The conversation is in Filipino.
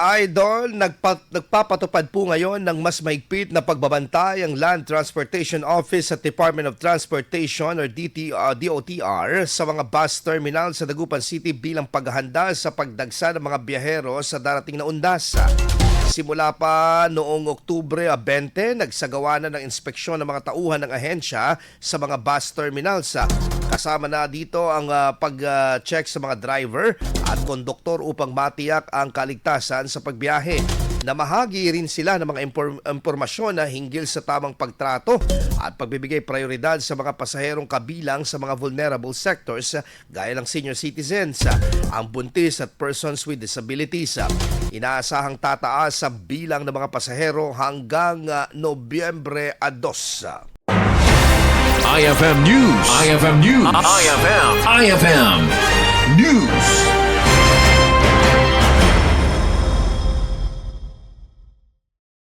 Idol, nagpapatupad po ngayon ng mas mahigpit na pagbabantay ang Land Transportation Office at Department of Transportation or DOTR sa mga bus terminal sa Dagupan City bilang paghahanda sa pagdagsa ng mga biyahero sa darating na undas. Simula pa noong Oktubre 20, nagsagawa na ng inspeksyon ng mga tauhan ng ahensya sa mga bus terminals. Kasama na dito ang pag-check sa mga driver at konduktor upang matiyak ang kaligtasan sa pagbiyahe. Namahagi rin sila ng mga impormasyon na hinggil sa tamang pagtrato at pagbibigay prioridad sa mga pasaherong kabilang sa mga vulnerable sectors gaya ng senior citizens, ang buntis at persons with disabilities. Inaasahang tataas sa bilang ng mga pasahero hanggang Nobyembre 2. IFM News. IFM News. IFM News.